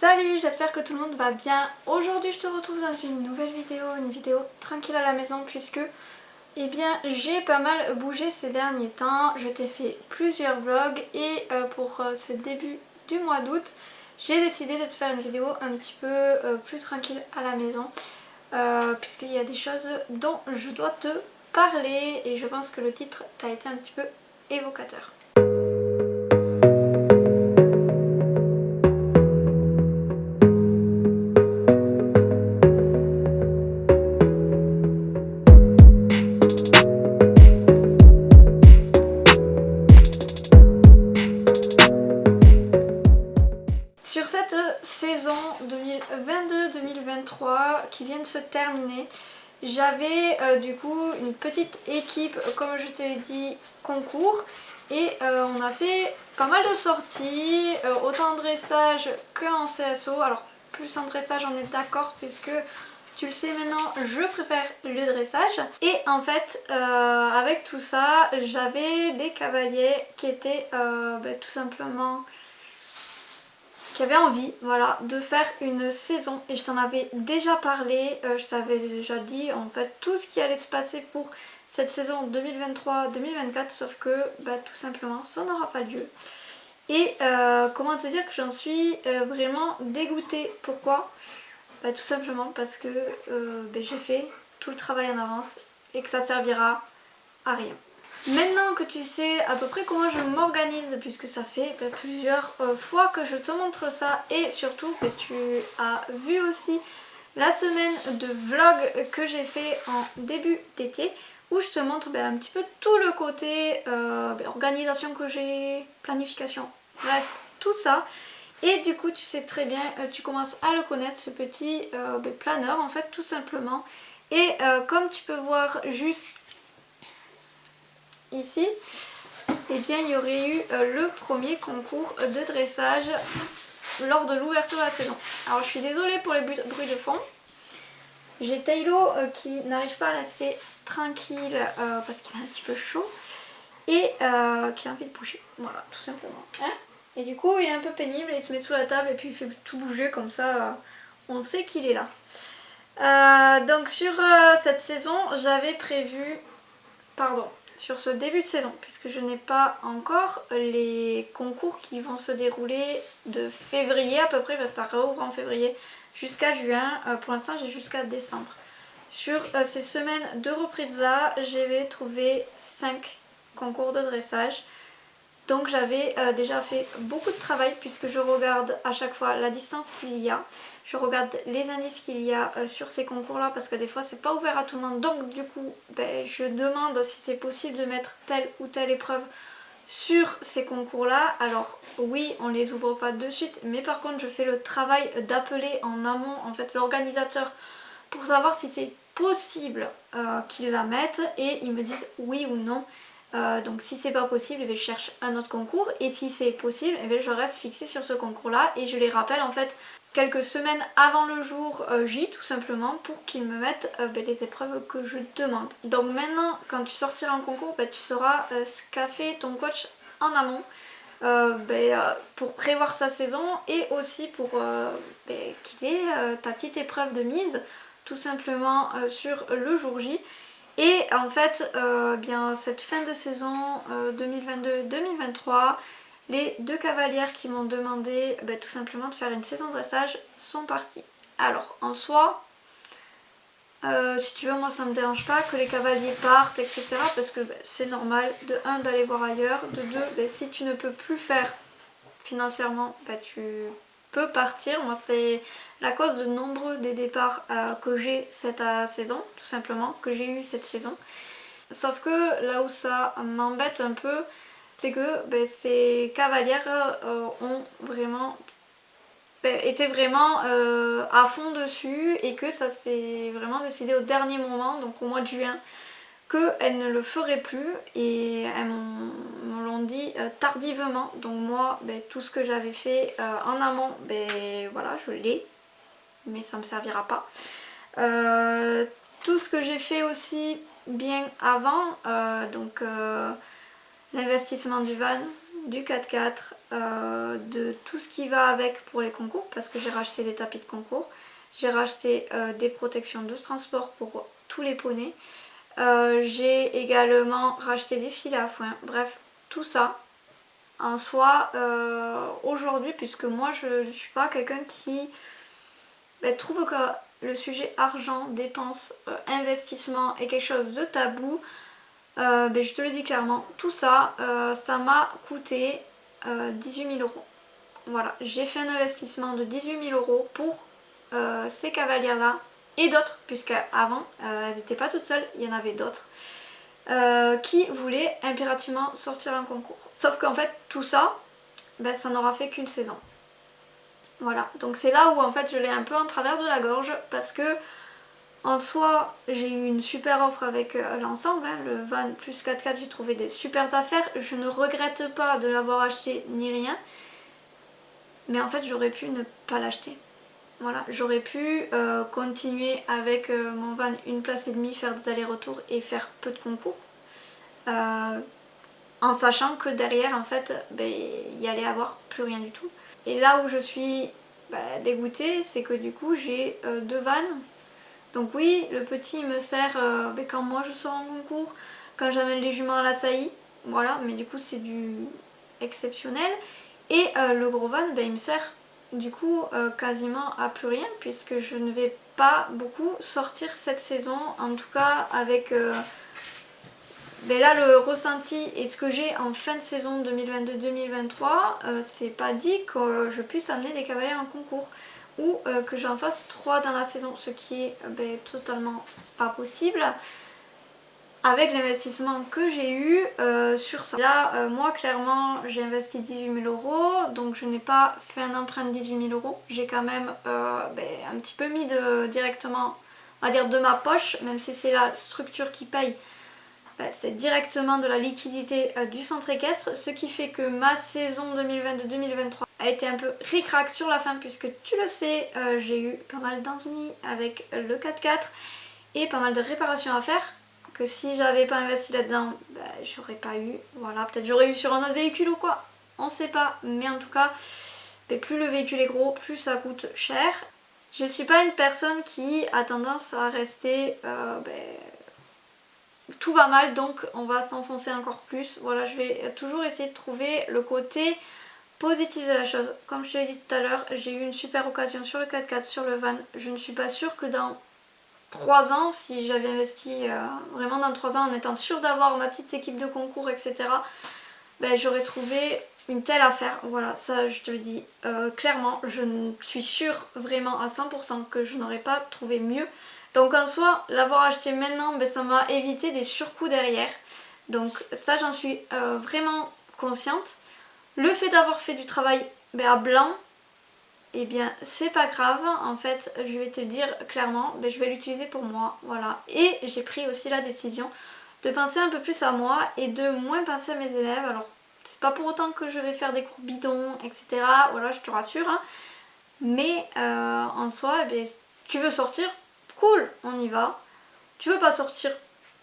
Salut, j'espère que tout le monde va bien. Aujourd'hui je te retrouve dans une nouvelle une vidéo tranquille à la maison puisque j'ai pas mal bougé ces derniers temps. Je t'ai fait plusieurs vlogs et pour ce début du mois d'août, j'ai décidé de te faire une vidéo un petit peu plus tranquille à la maison puisqu'il y a des choses dont je dois te parler et je pense que le titre t'a été un petit peu évocateur. Sur cette saison 2022-2023 qui vient de se terminer, j'avais du coup une petite équipe, comme je te l'ai dit, concours. Et on a fait pas mal de sorties, autant en dressage qu'en CSO. Alors plus en dressage, on est d'accord puisque tu le sais maintenant, je préfère le dressage. Et en fait, avec tout ça, j'avais des cavaliers qui étaient tout simplement... qui avait envie, voilà, de faire une saison et je t'en avais déjà parlé, je t'avais déjà dit en fait tout ce qui allait se passer pour cette saison 2023-2024 sauf que tout simplement ça n'aura pas lieu. Et comment te dire que j'en suis vraiment dégoûtée. Pourquoi? Tout simplement parce que j'ai fait tout le travail en avance et que ça servira à rien. Maintenant que tu sais à peu près comment je m'organise, puisque ça fait plusieurs fois que je te montre ça et surtout que tu as vu aussi la semaine de vlog que j'ai fait en début d'été où je te montre un petit peu tout le côté organisation que j'ai, planification, bref, tout ça. Et du coup tu sais très bien, tu commences à le connaître ce petit planeur en fait tout simplement. Et comme tu peux voir juste ici, il y aurait eu le premier concours de dressage lors de l'ouverture de la saison. Alors je suis désolée pour les bruits de fond. J'ai Tailo qui n'arrive pas à rester tranquille parce qu'il a un petit peu chaud et qu'il a envie de bouger. Voilà, tout simplement. Et du coup il est un peu pénible, il se met sous la table et puis il fait tout bouger comme ça, on sait qu'il est là. Donc sur cette saison, j'avais prévu... sur ce début de saison, puisque je n'ai pas encore les concours qui vont se dérouler de février à peu près, parce que ça réouvre en février jusqu'à juin. Pour l'instant j'ai jusqu'à décembre. Sur ces semaines de reprise là, j'avais trouvé 5 concours de dressage. Donc j'avais déjà fait beaucoup de travail puisque je regarde à chaque fois la distance qu'il y a. Je regarde les indices qu'il y a sur ces concours là parce que des fois c'est pas ouvert à tout le monde. Donc du coup je demande si c'est possible de mettre telle ou telle épreuve sur ces concours là. Alors oui, on les ouvre pas de suite, mais par contre je fais le travail d'appeler en amont en fait l'organisateur pour savoir si c'est possible qu'ils la mettent et ils me disent oui ou non. Donc si c'est pas possible, je cherche un autre concours et si c'est possible, je reste fixée sur ce concours là et je les rappelle en fait quelques semaines avant le jour J tout simplement pour qu'ils me mettent les épreuves que je demande. Donc maintenant quand tu sortiras en concours, tu sauras ce qu'a fait ton coach en amont pour prévoir sa saison et aussi pour qu'il ait ta petite épreuve de mise tout simplement sur le jour J. Et en fait, cette fin de saison 2022-2023, les 2 cavalières qui m'ont demandé tout simplement de faire une saison de dressage sont parties. Alors en soi, si tu veux, moi ça me dérange pas que les cavaliers partent, etc. Parce que c'est normal, de 1 d'aller voir ailleurs, de 2, si tu ne peux plus faire financièrement, tu peux partir. Moi c'est la cause de nombreux des départs que j'ai cette saison, tout simplement, que j'ai eu cette saison. Sauf que là où ça m'embête un peu, c'est que ces cavalières ont vraiment été vraiment à fond dessus et que ça s'est vraiment décidé au dernier moment, donc au mois de juin, qu'elles ne le feraient plus et elles me l'ont dit tardivement. Donc moi, tout ce que j'avais fait en amont, voilà, je l'ai, mais ça me servira pas. Tout ce que j'ai fait aussi bien avant, l'investissement du van, du 4x4, de tout ce qui va avec pour les concours, parce que j'ai racheté des tapis de concours, j'ai racheté des protections de transport pour tous les poneys, j'ai également racheté des filets à foin, bref, tout ça en soi aujourd'hui, puisque moi je ne suis pas quelqu'un qui trouve que le sujet argent, dépenses, investissement est quelque chose de tabou. Je te le dis clairement, tout ça, ça m'a coûté 18 000 euros. Voilà, j'ai fait un investissement de 18 000 euros pour ces cavalières-là et d'autres, puisque avant, elles n'étaient pas toutes seules, il y en avait d'autres qui voulaient impérativement sortir un concours. Sauf qu'en fait, tout ça, ça n'aura fait qu'une saison. Voilà, donc c'est là où en fait je l'ai un peu en travers de la gorge parce que en soi j'ai eu une super offre avec l'ensemble, hein, le van plus 4x4, j'ai trouvé des super affaires, je ne regrette pas de l'avoir acheté ni rien, mais en fait j'aurais pu ne pas l'acheter. Voilà, j'aurais pu continuer avec mon van une place et demie, faire des allers-retours et faire peu de concours. En sachant que derrière en fait il y allait avoir plus rien du tout. Et là où je suis dégoûtée, c'est que du coup j'ai deux vannes. Donc oui, le petit il me sert quand moi je sors en concours, quand j'amène les juments à la saillie, voilà, mais du coup c'est du exceptionnel. Et le gros van il me sert du coup quasiment à plus rien, puisque je ne vais pas beaucoup sortir cette saison, en tout cas avec là le ressenti et ce que j'ai en fin de saison 2022-2023, c'est pas dit que je puisse amener des cavaliers en concours ou que j'en fasse 3 dans la saison, ce qui est totalement pas possible avec l'investissement que j'ai eu sur ça. Là moi clairement j'ai investi 18 000 euros, donc je n'ai pas fait un emprunt de 18 000 euros, j'ai quand même un petit peu mis directement, on va dire, de ma poche, même si c'est la structure qui paye. C'est directement de la liquidité du centre équestre, ce qui fait que ma saison 2022-2023 a été un peu ric-rac sur la fin, puisque tu le sais, j'ai eu pas mal d'ennuis avec le 4x4 et pas mal de réparations à faire, que si j'avais pas investi là-dedans, j'aurais pas eu. Voilà, peut-être j'aurais eu sur un autre véhicule ou quoi, on sait pas, mais en tout cas, plus le véhicule est gros, plus ça coûte cher. Je suis pas une personne qui a tendance à rester tout va mal, donc on va s'enfoncer encore plus. Voilà, je vais toujours essayer de trouver le côté positif de la chose. Comme je te l'ai dit tout à l'heure, j'ai eu une super occasion sur le 4x4, sur le van. Je ne suis pas sûre que dans 3 ans, si j'avais investi vraiment dans 3 ans en étant sûre d'avoir ma petite équipe de concours, etc., j'aurais trouvé une telle affaire. Voilà, ça je te le dis clairement, je suis sûre vraiment à 100% que je n'aurais pas trouvé mieux. Donc en soi, l'avoir acheté maintenant, ça m'a évité des surcoûts derrière. Donc ça, j'en suis vraiment consciente. Le fait d'avoir fait du travail à blanc, eh bien c'est pas grave. En fait, je vais te le dire clairement, je vais l'utiliser pour moi. Voilà. Et j'ai pris aussi la décision de penser un peu plus à moi et de moins penser à mes élèves. Alors, c'est pas pour autant que je vais faire des cours bidons, etc. Voilà, je te rassure. Hein. Mais en soi, tu veux sortir, cool, on y va. Tu veux pas sortir,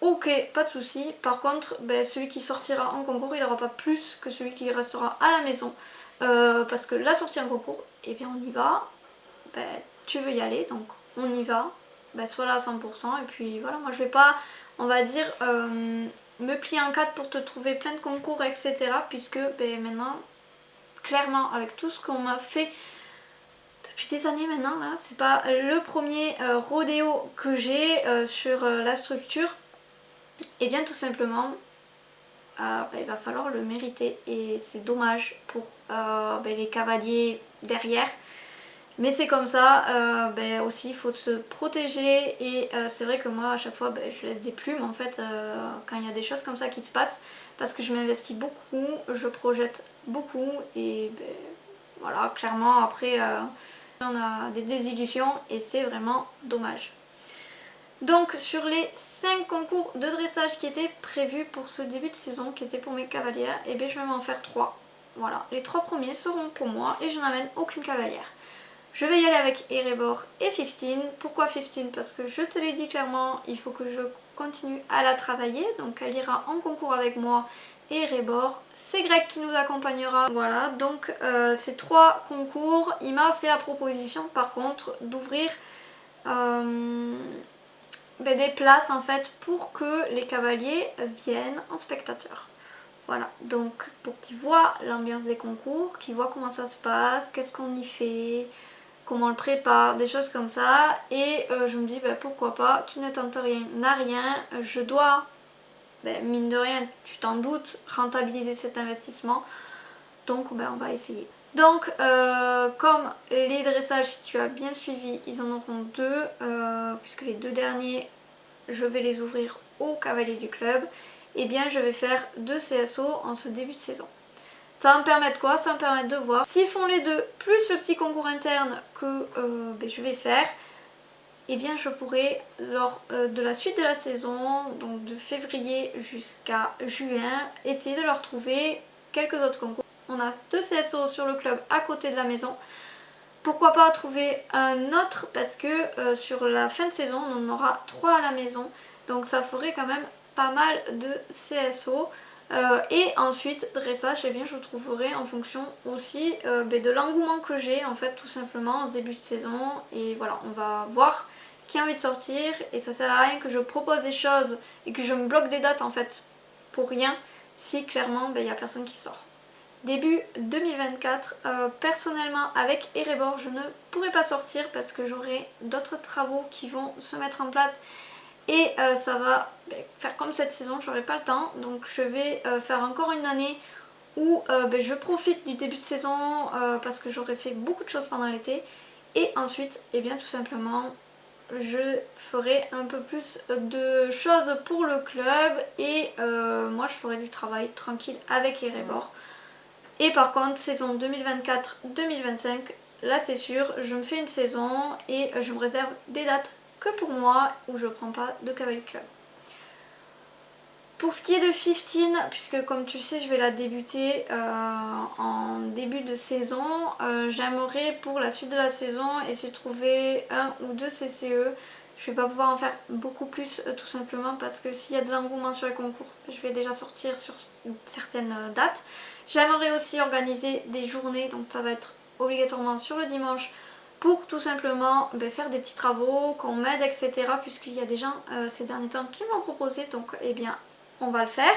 ok, pas de souci. Par contre, celui qui sortira en concours, il n'aura pas plus que celui qui restera à la maison. Parce que la sortie en concours, on y va. Tu veux y aller, donc on y va. Sois là à 100%. Et puis voilà, moi je vais pas, on va dire, me plier en quatre pour te trouver plein de concours, etc. Puisque maintenant, clairement, avec tout ce qu'on m'a fait depuis des années maintenant, là, c'est pas le premier rodéo que j'ai sur la structure, et bien tout simplement il va falloir le mériter et c'est dommage pour les cavaliers derrière, mais c'est comme ça. Aussi il faut se protéger et c'est vrai que moi à chaque fois je laisse des plumes en fait quand il y a des choses comme ça qui se passent, parce que je m'investis beaucoup, je projette beaucoup et voilà, clairement après on a des désillusions et c'est vraiment dommage. Donc sur les 5 concours de dressage qui étaient prévus pour ce début de saison, qui étaient pour mes cavalières, je vais m'en faire 3. Voilà, les 3 premiers seront pour moi et je n'amène aucune cavalière. Je vais y aller avec Erebor et 15. Pourquoi 15? Parce que je te l'ai dit clairement, il faut que je continue à la travailler. Donc elle ira en concours avec moi Erebor. C'est Greg qui nous accompagnera. Voilà, donc ces 3 concours, il m'a fait la proposition par contre d'ouvrir des places en fait pour que les cavaliers viennent en spectateur. Voilà, donc pour qu'ils voient l'ambiance des concours, qu'ils voient comment ça se passe, qu'est-ce qu'on y fait, comment on le prépare, des choses comme ça. Et je me dis pourquoi pas, qui ne tente rien n'a rien. Je dois, mine de rien, tu t'en doutes, rentabiliser cet investissement. Donc on va essayer. Donc comme les dressages, si tu as bien suivi, ils en auront 2, puisque les 2 derniers, je vais les ouvrir aux cavaliers du club. Et bien je vais faire 2 CSO en ce début de saison. Ça va me permettre quoi? Ça va me permettre de voir s'ils font les 2 plus le petit concours interne que je vais faire. Et bien je pourrai lors de la suite de la saison, donc de février jusqu'à juin, essayer de leur trouver quelques autres concours. On a 2 CSO sur le club à côté de la maison. Pourquoi pas trouver un autre, parce que sur la fin de saison on en aura 3 à la maison. Donc ça ferait quand même pas mal de CSO. Et ensuite dressage, bien je trouverai en fonction aussi de l'engouement que j'ai en fait tout simplement en début de saison. Et voilà, on va voir qui a envie de sortir, et ça sert à rien que je propose des choses et que je me bloque des dates en fait pour rien si clairement il n'y a personne qui sort. Début 2024, personnellement avec Erebor je ne pourrai pas sortir parce que j'aurai d'autres travaux qui vont se mettre en place. Et ça va faire comme cette saison, j'aurai pas le temps, donc je vais faire encore une année où je profite du début de saison parce que j'aurai fait beaucoup de choses pendant l'été. Et ensuite, tout simplement, je ferai un peu plus de choses pour le club et moi je ferai du travail tranquille avec Erebor. Et par contre, saison 2024-2025, là c'est sûr, je me fais une saison et je me réserve des dates que pour moi, où je prends pas de Cavaliers Club. Pour ce qui est de 15, puisque comme tu sais je vais la débuter en début de saison, j'aimerais pour la suite de la saison essayer de trouver 1 ou 2 CCE. Je vais pas pouvoir en faire beaucoup plus tout simplement parce que s'il y a de l'engouement sur les concours, je vais déjà sortir sur certaines dates. J'aimerais aussi organiser des journées, donc ça va être obligatoirement sur le dimanche, pour tout simplement faire des petits travaux, qu'on m'aide, etc. Puisqu'il y a des gens ces derniers temps qui m'ont proposé, donc on va le faire.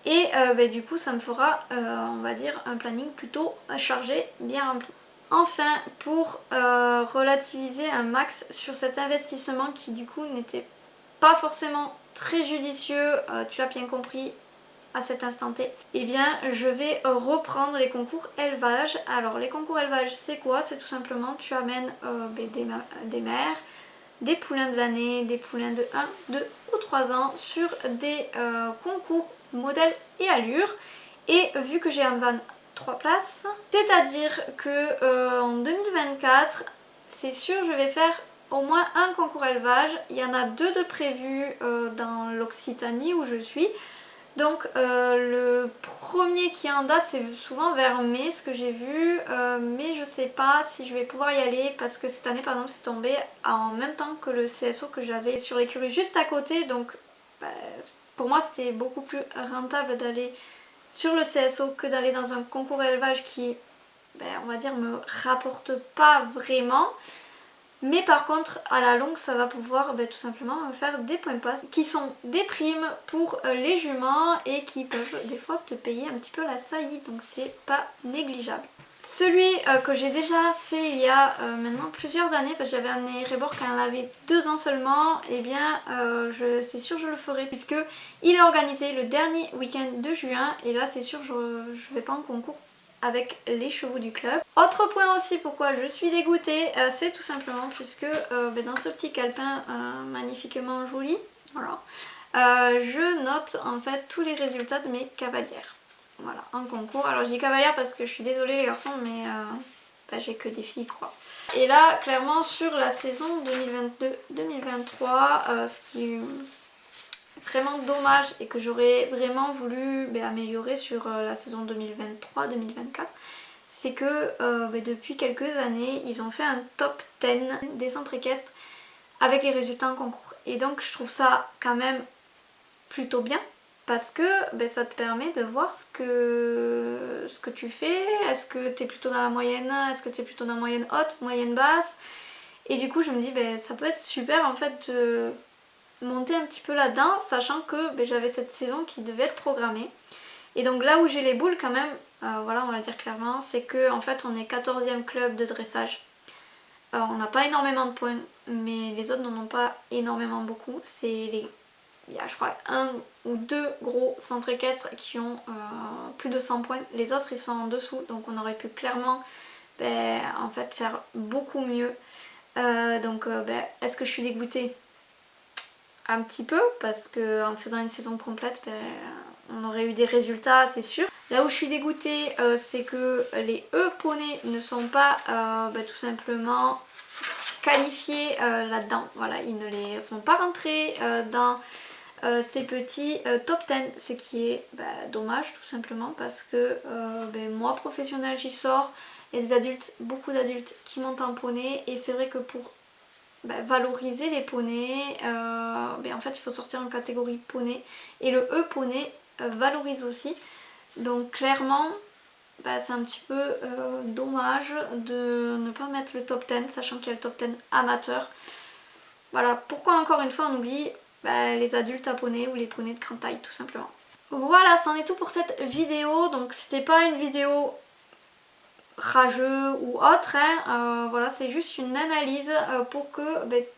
Et du coup ça me fera, on va dire, un planning plutôt chargé, bien rempli. Enfin, pour relativiser un max sur cet investissement qui du coup n'était pas forcément très judicieux, tu l'as bien compris, à cet instant T, je vais reprendre les concours élevage. Alors les concours élevage c'est quoi? C'est tout simplement tu amènes des mères, des poulains de l'année, des poulains de 1, 2 ou 3 ans sur des concours modèle et allure. Et vu que j'ai un van 3 places, c'est à dire que en 2024 c'est sûr je vais faire au moins un concours élevage. Il y en a 2 de prévus dans l'Occitanie où je suis. Donc le premier qui est en date c'est souvent vers mai, ce que j'ai vu, mais je sais pas si je vais pouvoir y aller parce que cette année par exemple c'est tombé en même temps que le CSO que j'avais sur l'écurie juste à côté. Donc pour moi c'était beaucoup plus rentable d'aller sur le CSO que d'aller dans un concours élevage qui on va dire me rapporte pas vraiment. Mais par contre à la longue ça va pouvoir tout simplement me faire des points pass qui sont des primes pour les juments et qui peuvent des fois te payer un petit peu la saillie, donc c'est pas négligeable. Celui que j'ai déjà fait il y a maintenant plusieurs années, parce que j'avais amené Erebor quand elle avait 2 ans seulement, c'est sûr je le ferai puisque il est organisé le dernier week-end de juin et là c'est sûr je vais pas en concours avec les chevaux du club. Autre point aussi pourquoi je suis dégoûtée, c'est tout simplement puisque dans ce petit calepin magnifiquement joli, voilà, je note en fait tous les résultats de mes cavalières. Voilà, en concours. Alors je dis cavalière parce que je suis désolée les garçons, mais j'ai que des filles quoi. Et là clairement sur la saison 2022-2023, ce qui est vraiment dommage et que j'aurais vraiment voulu améliorer sur la saison 2023-2024, c'est que depuis quelques années ils ont fait un top 10 des centres équestres avec les résultats en concours. Et donc je trouve ça quand même plutôt bien parce que ça te permet de voir ce que tu fais. Est-ce que tu es plutôt dans la moyenne? Est-ce que tu es plutôt dans la moyenne haute, moyenne basse? Et du coup je me dis ça peut être super en fait de monter un petit peu là-dedans, sachant que j'avais cette saison qui devait être programmée. Et donc là où j'ai les boules quand même, voilà, on va le dire clairement, c'est que en fait on est 14e club de dressage. On n'a pas énormément de points, mais les autres n'en ont pas énormément beaucoup. Il y a je crois un ou deux gros centres équestres qui ont plus de 100 points. Les autres ils sont en dessous, donc on aurait pu clairement en fait faire beaucoup mieux. Est-ce que je suis dégoûtée? Un petit peu, parce qu'en faisant une saison complète, on aurait eu des résultats, c'est sûr. Là où je suis dégoûtée, c'est que les poneys ne sont pas tout simplement qualifiés là-dedans. Voilà, ils ne les font pas rentrer dans ces petits top 10, ce qui est dommage tout simplement, parce que moi professionnelle j'y sors, il y a des adultes, beaucoup d'adultes qui montent en poney, et c'est vrai que pour valoriser les poneys, en fait il faut sortir en catégorie poney, et le poney valorise aussi, donc clairement c'est un petit peu dommage de ne pas mettre le top 10, sachant qu'il y a le top 10 amateur. Voilà pourquoi encore une fois on oublie les adultes à poney ou les poneys de grande taille tout simplement. Voilà, c'en est tout pour cette vidéo. Donc c'était pas une vidéo rageux ou autre, voilà, c'est juste une analyse pour que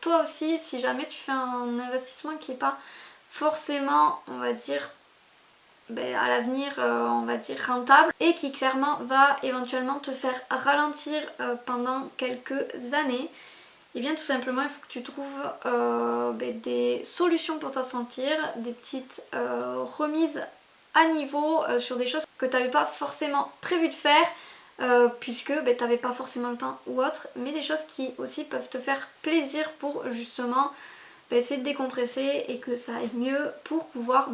toi aussi, si jamais tu fais un investissement qui n'est pas forcément, on va dire, à l'avenir, on va dire rentable, et qui clairement va éventuellement te faire ralentir pendant quelques années, et bien tout simplement il faut que tu trouves des solutions pour t'en sortir, des petites remises à niveau sur des choses que tu n'avais pas forcément prévu de faire, puisque tu n'avais pas forcément le temps ou autre, mais des choses qui aussi peuvent te faire plaisir pour justement essayer de décompresser et que ça aille mieux pour pouvoir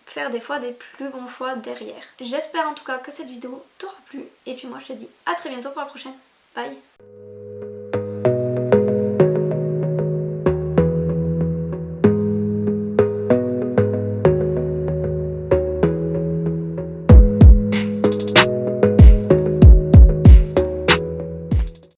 faire des fois des plus bons choix derrière. J'espère en tout cas que cette vidéo t'aura plu, et puis moi je te dis à très bientôt pour la prochaine. Bye!